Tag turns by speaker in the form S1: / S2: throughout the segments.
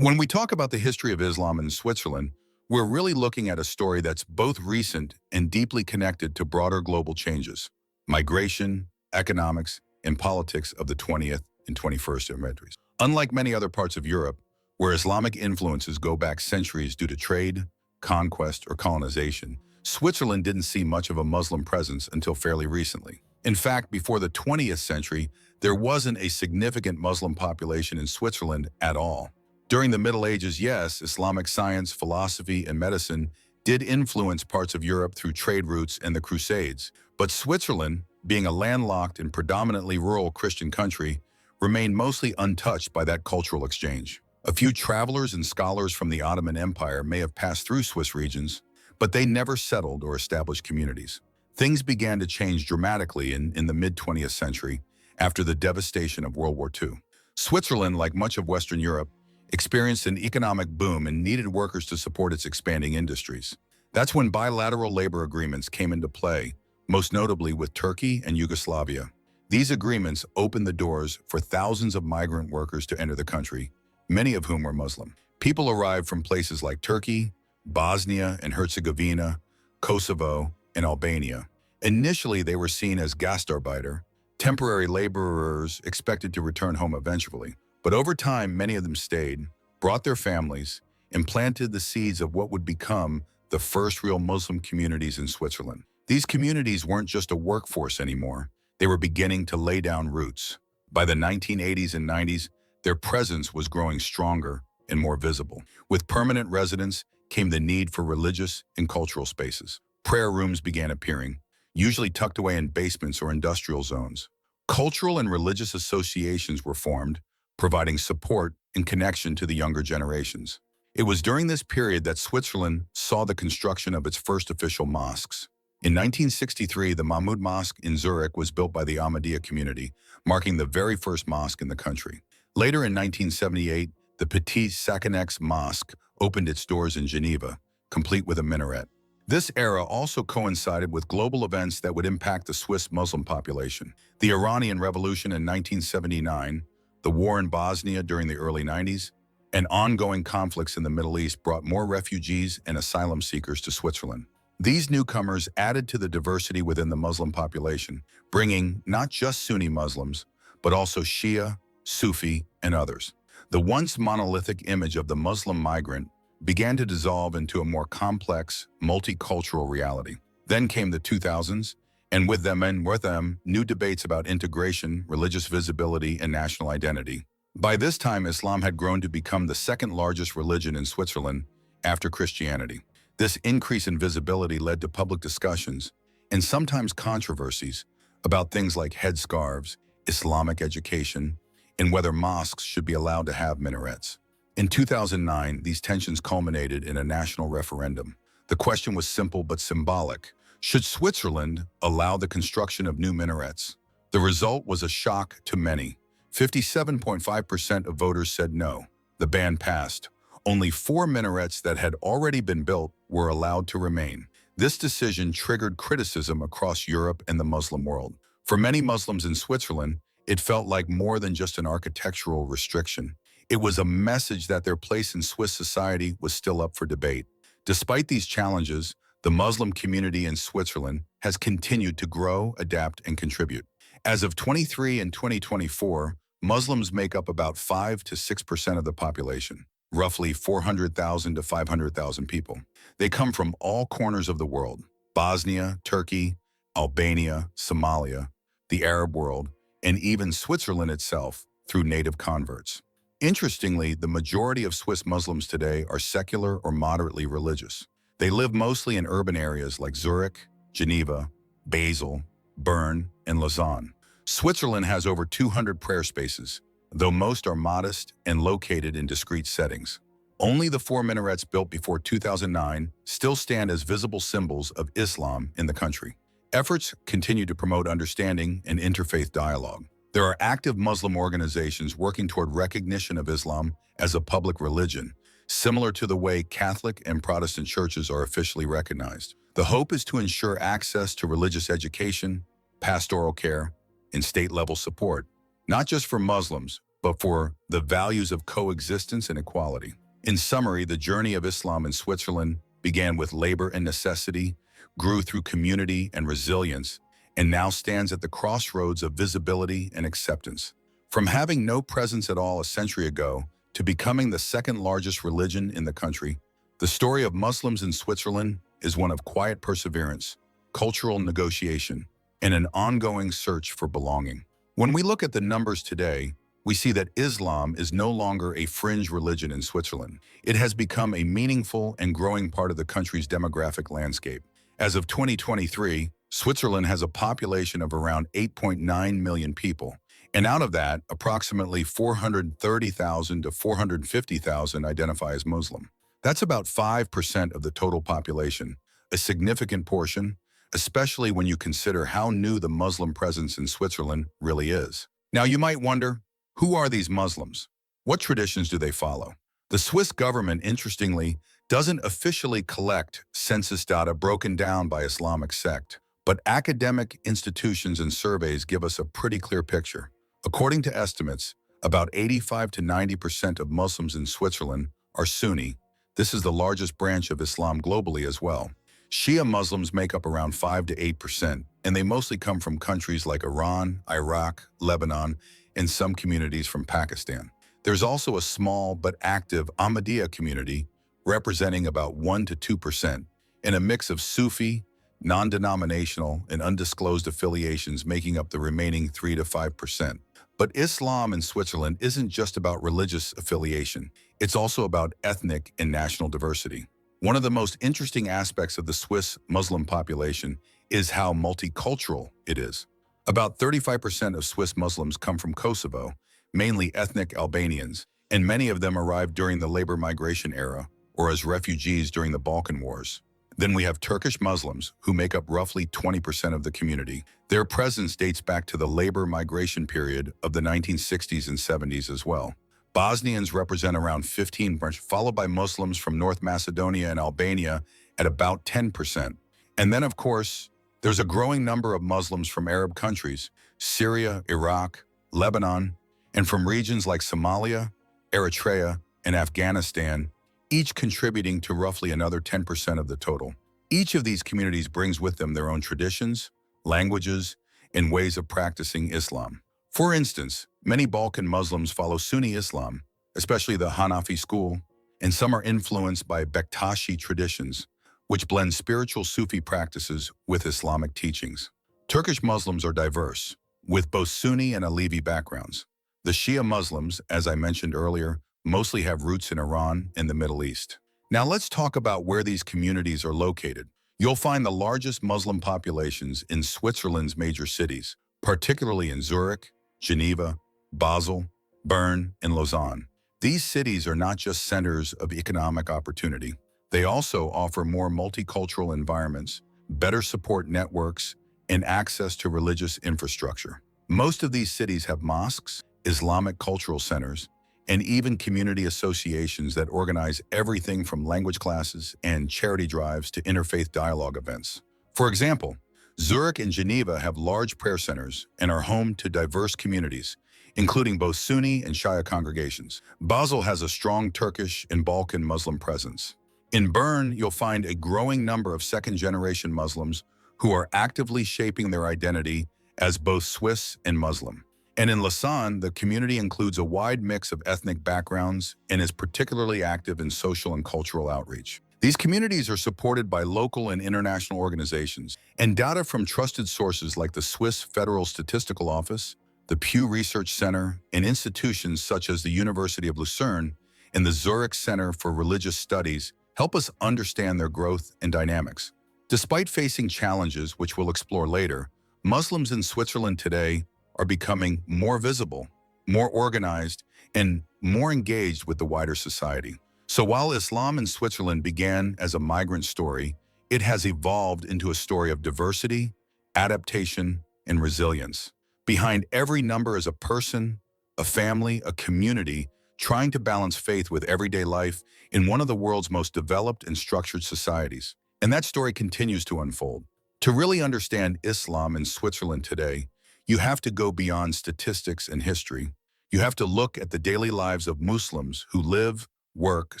S1: When we talk about the history of Islam in Switzerland, we're really looking at a story that's both recent and deeply connected to broader global changes, migration, economics, and politics of the 20th and 21st centuries. Unlike many other parts of Europe, where Islamic influences go back centuries due to trade, conquest, or colonization, Switzerland didn't see much of a Muslim presence until fairly recently. In fact, before the 20th century, there wasn't a significant Muslim population in Switzerland at all. During the Middle Ages, yes, Islamic science, philosophy, and medicine did influence parts of Europe through trade routes and the Crusades. But Switzerland, being a landlocked and predominantly rural Christian country, remained mostly untouched by that cultural exchange. A few travelers and scholars from the Ottoman Empire may have passed through Swiss regions, but they never settled or established communities. Things began to change dramatically in the mid-20th century after the devastation of World War II. Switzerland, like much of Western Europe, experienced an economic boom and needed workers to support its expanding industries. That's when bilateral labor agreements came into play, most notably with Turkey and Yugoslavia. These agreements opened the doors for thousands of migrant workers to enter the country, many of whom were Muslim. People arrived from places like Turkey, Bosnia and Herzegovina, Kosovo, and Albania. Initially, they were seen as Gastarbeiter, temporary laborers expected to return home eventually. But over time, many of them stayed, brought their families, and planted the seeds of what would become the first real Muslim communities in Switzerland. These communities weren't just a workforce anymore. They were beginning to lay down roots. By the 1980s and 90s, their presence was growing stronger and more visible. With permanent residence came the need for religious and cultural spaces. Prayer rooms began appearing, usually tucked away in basements or industrial zones. Cultural and religious associations were formed, providing support and connection to the younger generations. It was during this period that Switzerland saw the construction of its first official mosques. In 1963, the Mahmud Mosque in Zurich was built by the Ahmadiyya community, marking the very first mosque in the country. Later in 1978, the Petit Sacconex Mosque opened its doors in Geneva, complete with a minaret. This era also coincided with global events that would impact the Swiss Muslim population. The Iranian Revolution in 1979, the war in Bosnia during the early 90s, and ongoing conflicts in the Middle East brought more refugees and asylum seekers to Switzerland. These newcomers added to the diversity within the Muslim population, bringing not just Sunni Muslims, but also Shia, Sufi, and others. The once monolithic image of the Muslim migrant began to dissolve into a more complex, multicultural reality. Then came the 2000s, and with them, new debates about integration, religious visibility, and national identity. By this time, Islam had grown to become the second largest religion in Switzerland after Christianity. This increase in visibility led to public discussions and sometimes controversies about things like headscarves, Islamic education, and whether mosques should be allowed to have minarets. In 2009, these tensions culminated in a national referendum. The question was simple but symbolic. Should Switzerland allow the construction of new minarets? The result was a shock to many. 57.5% of voters said no. The ban passed. Only 4 minarets that had already been built were allowed to remain. This decision triggered criticism across Europe and the Muslim world. For many Muslims in Switzerland, it felt like more than just an architectural restriction. It was a message that their place in Swiss society was still up for debate. Despite these challenges, the Muslim community in Switzerland has continued to grow, adapt, and contribute. As of 2023 and 2024, Muslims make up about 5 to 6% of the population, roughly 400,000 to 500,000 people. They come from all corners of the world: Bosnia, Turkey, Albania, Somalia, the Arab world, and even Switzerland itself through native converts. Interestingly, the majority of Swiss Muslims today are secular or moderately religious. They live mostly in urban areas like Zurich, Geneva, Basel, Bern, and Lausanne. Switzerland has over 200 prayer spaces, though most are modest and located in discrete settings. Only the 4 minarets built before 2009 still stand as visible symbols of Islam in the country. Efforts continue to promote understanding and interfaith dialogue. There are active Muslim organizations working toward recognition of Islam as a public religion, similar to the way Catholic and Protestant churches are officially recognized. The hope is to ensure access to religious education, pastoral care, and state-level support, not just for Muslims, but for the values of coexistence and equality. In summary, the journey of Islam in Switzerland began with labor and necessity, grew through community and resilience, and now stands at the crossroads of visibility and acceptance. From having no presence at all a century ago to becoming the second largest religion in the country, the story of Muslims in Switzerland is one of quiet perseverance, cultural negotiation, and an ongoing search for belonging. When we look at the numbers today, we see that Islam is no longer a fringe religion in Switzerland. It has become a meaningful and growing part of the country's demographic landscape. As of 2023, Switzerland has a population of around 8.9 million people, and out of that, approximately 430,000 to 450,000 identify as Muslim. That's about 5% of the total population, a significant portion, especially when you consider how new the Muslim presence in Switzerland really is. Now, you might wonder, who are these Muslims? What traditions do they follow? The Swiss government, interestingly, doesn't officially collect census data broken down by Islamic sect, but academic institutions and surveys give us a pretty clear picture. According to estimates, about 85 to 90% of Muslims in Switzerland are Sunni. This is the largest branch of Islam globally as well. Shia Muslims make up around 5 to 8%, and they mostly come from countries like Iran, Iraq, Lebanon, and some communities from Pakistan. There's also a small but active Ahmadiyya community representing about 1 to 2%, and a mix of Sufi, non-denominational, and undisclosed affiliations making up the remaining 3 to 5%. But Islam in Switzerland isn't just about religious affiliation. It's also about ethnic and national diversity. One of the most interesting aspects of the Swiss Muslim population is how multicultural it is. About 35% of Swiss Muslims come from Kosovo, mainly ethnic Albanians, and many of them arrived during the labor migration era or as refugees during the Balkan Wars. Then we have Turkish Muslims, who make up roughly 20% of the community. Their presence dates back to the labor migration period of the 1960s and 70s as well. Bosnians represent around 15%, followed by Muslims from North Macedonia and Albania at about 10%. And then, of course, there's a growing number of Muslims from Arab countries, Syria, Iraq, Lebanon, and from regions like Somalia, Eritrea, and Afghanistan, each contributing to roughly another 10% of the total. Each of these communities brings with them their own traditions, languages, and ways of practicing Islam. For instance, many Balkan Muslims follow Sunni Islam, especially the Hanafi school, and some are influenced by Bektashi traditions, which blend spiritual Sufi practices with Islamic teachings. Turkish Muslims are diverse, with both Sunni and Alevi backgrounds. The Shia Muslims, as I mentioned earlier, mostly have roots in Iran and the Middle East. Now let's talk about where these communities are located. You'll find the largest Muslim populations in Switzerland's major cities, particularly in Zurich, Geneva, Basel, Bern, and Lausanne. These cities are not just centers of economic opportunity. They also offer more multicultural environments, better support networks, and access to religious infrastructure. Most of these cities have mosques, Islamic cultural centers, and even community associations that organize everything from language classes and charity drives to interfaith dialogue events. For example, Zurich and Geneva have large prayer centers and are home to diverse communities, including both Sunni and Shia congregations. Basel has a strong Turkish and Balkan Muslim presence. In Bern, you'll find a growing number of second-generation Muslims who are actively shaping their identity as both Swiss and Muslim. And in Lausanne, the community includes a wide mix of ethnic backgrounds and is particularly active in social and cultural outreach. These communities are supported by local and international organizations, and data from trusted sources like the Swiss Federal Statistical Office, the Pew Research Center, and institutions such as the University of Lucerne and the Zurich Center for Religious Studies help us understand their growth and dynamics. Despite facing challenges, which we'll explore later, Muslims in Switzerland today are becoming more visible, more organized, and more engaged with the wider society. So while Islam in Switzerland began as a migrant story, it has evolved into a story of diversity, adaptation, and resilience. Behind every number is a person, a family, a community trying to balance faith with everyday life in one of the world's most developed and structured societies. And that story continues to unfold. To really understand Islam in Switzerland today, you have to go beyond statistics and history. You have to look at the daily lives of Muslims who live, work,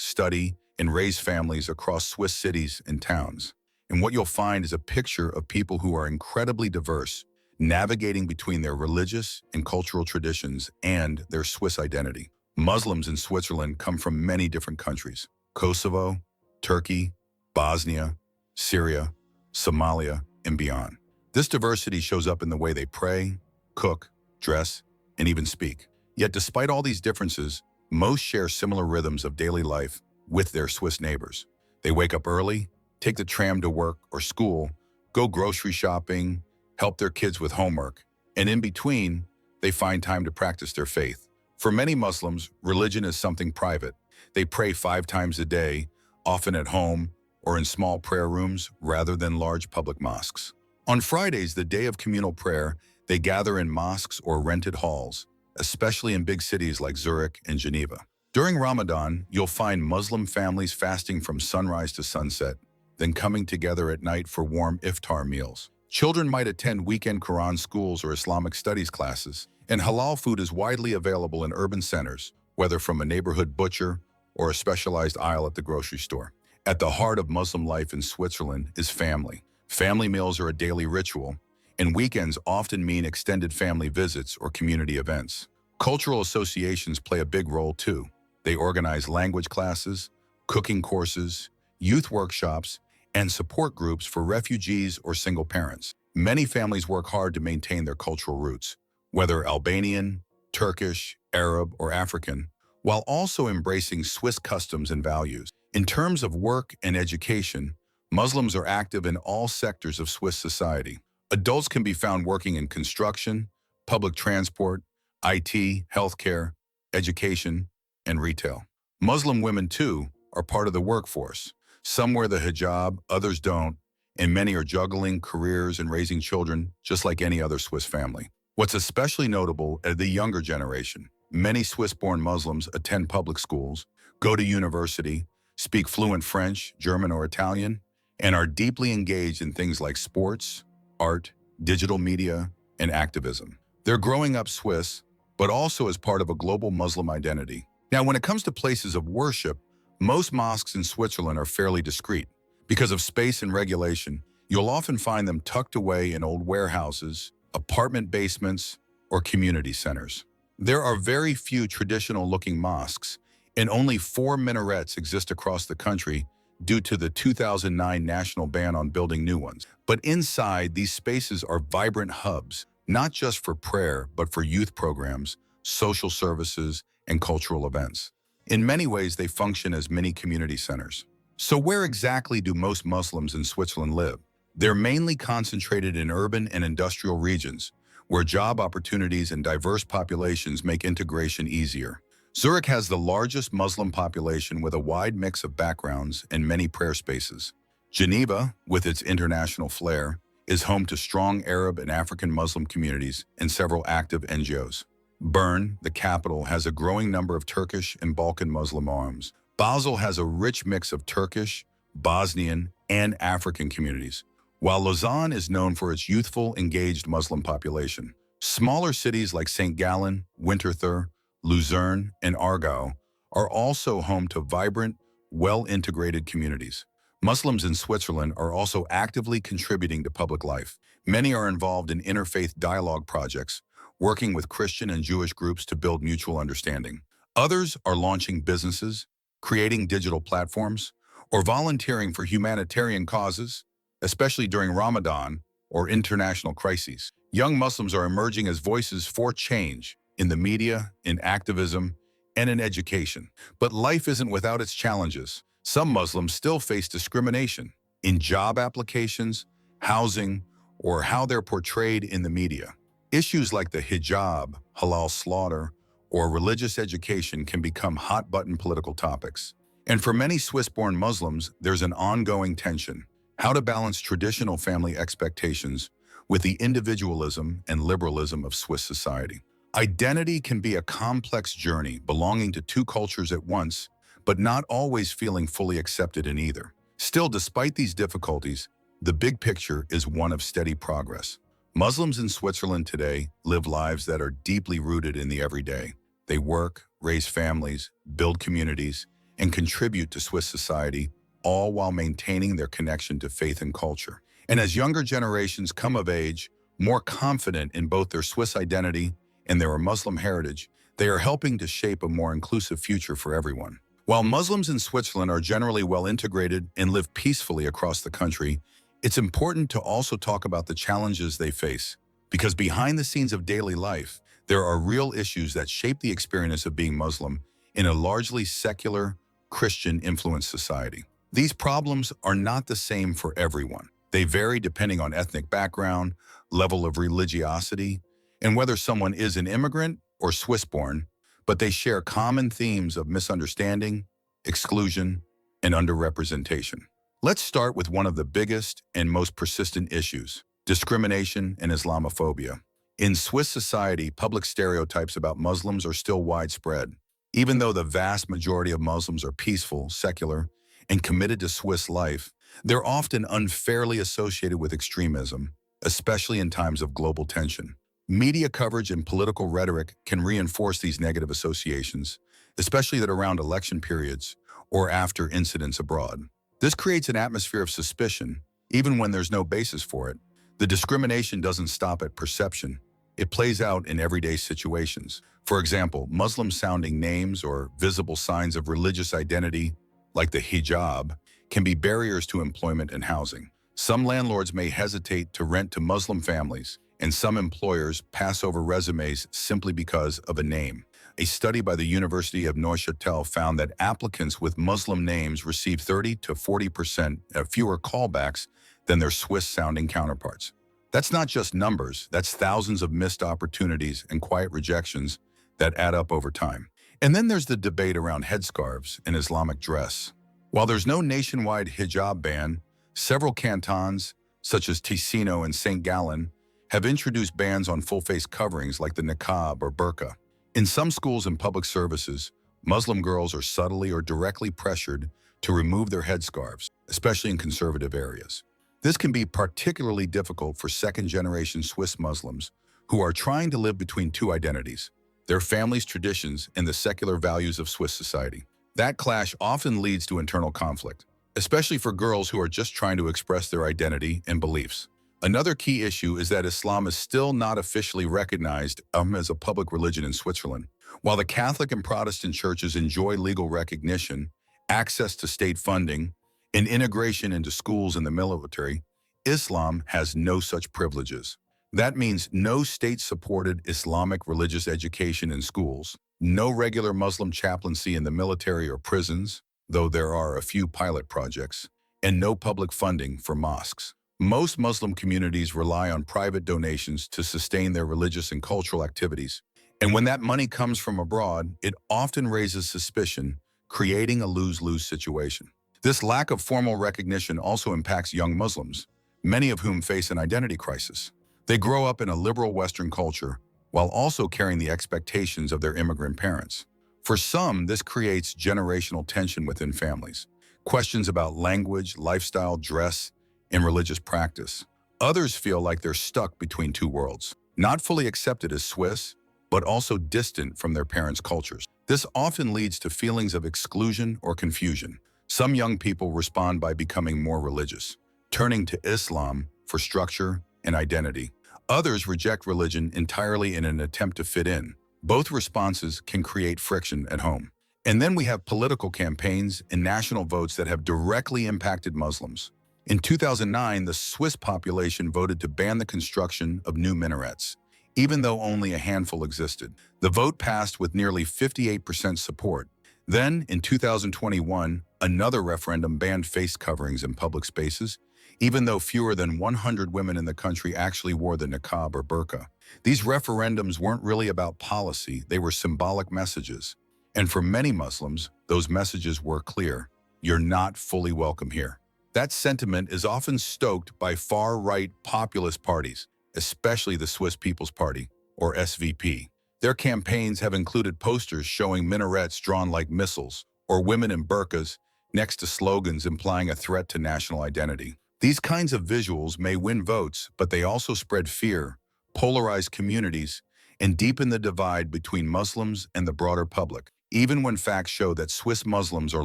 S1: study, and raise families across Swiss cities and towns. And what you'll find is a picture of people who are incredibly diverse, navigating between their religious and cultural traditions and their Swiss identity. Muslims in Switzerland come from many different countries: Kosovo, Turkey, Bosnia, Syria, Somalia, and beyond. This diversity shows up in the way they pray, cook, dress, and even speak. Yet despite all these differences, most share similar rhythms of daily life with their Swiss neighbors. They wake up early, take the tram to work or school, go grocery shopping, help their kids with homework, and in between, they find time to practice their faith. For many Muslims, religion is something private. They pray 5 times a day, often at home or in small prayer rooms rather than large public mosques. On Fridays, the day of communal prayer, they gather in mosques or rented halls, especially in big cities like Zurich and Geneva. During Ramadan, you'll find Muslim families fasting from sunrise to sunset, then coming together at night for warm iftar meals. Children might attend weekend Quran schools or Islamic studies classes, and halal food is widely available in urban centers, whether from a neighborhood butcher or a specialized aisle at the grocery store. At the heart of Muslim life in Switzerland is family. Family meals are a daily ritual, and weekends often mean extended family visits or community events. Cultural associations play a big role too. They organize language classes, cooking courses, youth workshops, and support groups for refugees or single parents. Many families work hard to maintain their cultural roots, whether Albanian, Turkish, Arab, or African, while also embracing Swiss customs and values. In terms of work and education, Muslims are active in all sectors of Swiss society. Adults can be found working in construction, public transport, IT, healthcare, education, and retail. Muslim women, too, are part of the workforce. Some wear the hijab, others don't, and many are juggling careers and raising children just like any other Swiss family. What's especially notable is the younger generation. Many Swiss-born Muslims attend public schools, go to university, speak fluent French, German, or Italian, and are deeply engaged in things like sports, art, digital media, and activism. They're growing up Swiss, but also as part of a global Muslim identity. Now, when it comes to places of worship, most mosques in Switzerland are fairly discreet. Because of space and regulation, you'll often find them tucked away in old warehouses, apartment basements, or community centers. There are very few traditional-looking mosques, and only 4 minarets exist across the country due to the 2009 national ban on building new ones. But inside, these spaces are vibrant hubs, not just for prayer, but for youth programs, social services, and cultural events. In many ways, they function as mini community centers. So where exactly do most Muslims in Switzerland live? They're mainly concentrated in urban and industrial regions, where job opportunities and diverse populations make integration easier. Zurich has the largest Muslim population with a wide mix of backgrounds and many prayer spaces. Geneva, with its international flair, is home to strong Arab and African Muslim communities and several active NGOs. Bern, the capital, has a growing number of Turkish and Balkan Muslim arms. Basel has a rich mix of Turkish, Bosnian, and African communities, while Lausanne is known for its youthful, engaged Muslim population. Smaller cities like St. Gallen, Winterthur, Luzerne, and Aargau are also home to vibrant, well-integrated communities. Muslims in Switzerland are also actively contributing to public life. Many are involved in interfaith dialogue projects, working with Christian and Jewish groups to build mutual understanding. Others are launching businesses, creating digital platforms, or volunteering for humanitarian causes, especially during Ramadan or international crises. Young Muslims are emerging as voices for change in the media, in activism, and in education. But life isn't without its challenges. Some Muslims still face discrimination in job applications, housing, or how they're portrayed in the media. Issues like the hijab, halal slaughter, or religious education can become hot-button political topics. And for many Swiss-born Muslims, there's an ongoing tension: how to balance traditional family expectations with the individualism and liberalism of Swiss society. Identity can be a complex journey, belonging to 2 cultures at once, but not always feeling fully accepted in either. Still, despite these difficulties, the big picture is one of steady progress. Muslims in Switzerland today live lives that are deeply rooted in the everyday. They work, raise families, build communities, and contribute to Swiss society, all while maintaining their connection to faith and culture. And as younger generations come of age, more confident in both their Swiss identity and their Muslim heritage, they are helping to shape a more inclusive future for everyone. While Muslims in Switzerland are generally well integrated and live peacefully across the country, it's important to also talk about the challenges they face, because behind the scenes of daily life, there are real issues that shape the experience of being Muslim in a largely secular, Christian-influenced society. These problems are not the same for everyone. They vary depending on ethnic background, level of religiosity, and whether someone is an immigrant or Swiss-born, but they share common themes of misunderstanding, exclusion, and underrepresentation. Let's start with one of the biggest and most persistent issues: discrimination and Islamophobia. In Swiss society, public stereotypes about Muslims are still widespread. Even though the vast majority of Muslims are peaceful, secular, and committed to Swiss life, they're often unfairly associated with extremism, especially in times of global tension. Media coverage and political rhetoric can reinforce these negative associations, especially that around election periods or after incidents abroad. This creates an atmosphere of suspicion, even when there's no basis for it. The discrimination doesn't stop at perception. It plays out in everyday situations. For example, Muslim-sounding names or visible signs of religious identity, like the hijab, can be barriers to employment and housing. Some landlords may hesitate to rent to Muslim families, and some employers pass over resumes simply because of a name. A study by the University of Neuchâtel found that applicants with Muslim names receive 30 to 40% fewer callbacks than their Swiss-sounding counterparts. That's not just numbers, that's thousands of missed opportunities and quiet rejections that add up over time. And then there's the debate around headscarves and Islamic dress. While there's no nationwide hijab ban, several cantons, such as Ticino and St. Gallen, have introduced bans on full-face coverings like the niqab or burqa. In some schools and public services, Muslim girls are subtly or directly pressured to remove their headscarves, especially in conservative areas. This can be particularly difficult for second-generation Swiss Muslims who are trying to live between two identities: their family's traditions and the secular values of Swiss society. That clash often leads to internal conflict, especially for girls who are just trying to express their identity and beliefs. Another key issue is that Islam is still not officially recognized as a public religion in Switzerland. While the Catholic and Protestant churches enjoy legal recognition, access to state funding, and integration into schools and the military, Islam has no such privileges. That means no state-supported Islamic religious education in schools, no regular Muslim chaplaincy in the military or prisons, though there are a few pilot projects, and no public funding for mosques. Most Muslim communities rely on private donations to sustain their religious and cultural activities. And when that money comes from abroad, it often raises suspicion, creating a lose-lose situation. This lack of formal recognition also impacts young Muslims, many of whom face an identity crisis. They grow up in a liberal Western culture while also carrying the expectations of their immigrant parents. For some, this creates generational tension within families. Questions about language, lifestyle, dress, and religious practice. Others feel like they're stuck between two worlds, not fully accepted as Swiss, but also distant from their parents' cultures. This often leads to feelings of exclusion or confusion. Some young people respond by becoming more religious, turning to Islam for structure and identity. Others reject religion entirely in an attempt to fit in. Both responses can create friction at home. And then we have political campaigns and national votes that have directly impacted Muslims. In 2009, the Swiss population voted to ban the construction of new minarets, even though only a handful existed. The vote passed with nearly 58% support. Then, in 2021, another referendum banned face coverings in public spaces, even though fewer than 100 women in the country actually wore the niqab or burqa. These referendums weren't really about policy, they were symbolic messages. And for many Muslims, those messages were clear: you're not fully welcome here. That sentiment is often stoked by far-right populist parties, especially the Swiss People's Party, or SVP. Their campaigns have included posters showing minarets drawn like missiles, or women in burqas, next to slogans implying a threat to national identity. These kinds of visuals may win votes, but they also spread fear, polarize communities, and deepen the divide between Muslims and the broader public, even when facts show that Swiss Muslims are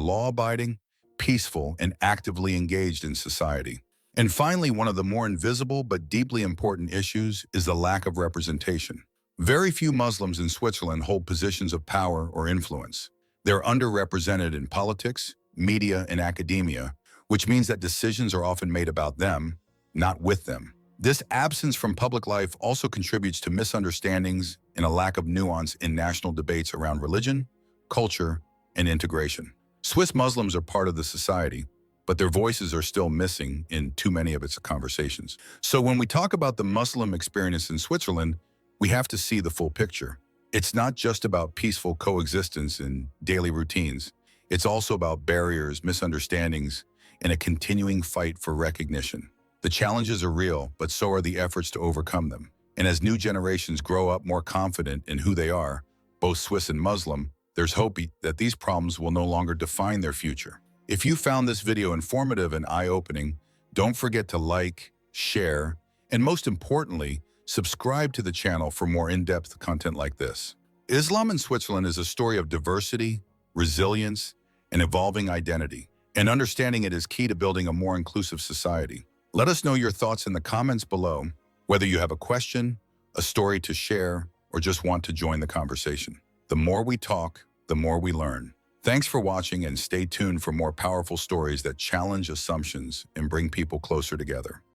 S1: law-abiding, peaceful, and actively engaged in society. And finally, one of the more invisible but deeply important issues is the lack of representation. Very few Muslims in Switzerland hold positions of power or influence. They're underrepresented in politics, media, and academia, which means that decisions are often made about them, not with them. This absence from public life also contributes to misunderstandings and a lack of nuance in national debates around religion, culture, and integration. Swiss Muslims are part of the society, but their voices are still missing in too many of its conversations. So when we talk about the Muslim experience in Switzerland, we have to see the full picture. It's not just about peaceful coexistence and daily routines. It's also about barriers, misunderstandings, and a continuing fight for recognition. The challenges are real, but so are the efforts to overcome them. And as new generations grow up more confident in who they are, both Swiss and Muslim, there's hope that these problems will no longer define their future. If you found this video informative and eye-opening, don't forget to like, share, and most importantly, subscribe to the channel for more in-depth content like this. Islam in Switzerland is a story of diversity, resilience, and evolving identity, and understanding it is key to building a more inclusive society. Let us know your thoughts in the comments below, whether you have a question, a story to share, or just want to join the conversation. The more we talk, the more we learn. Thanks for watching, and stay tuned for more powerful stories that challenge assumptions and bring people closer together.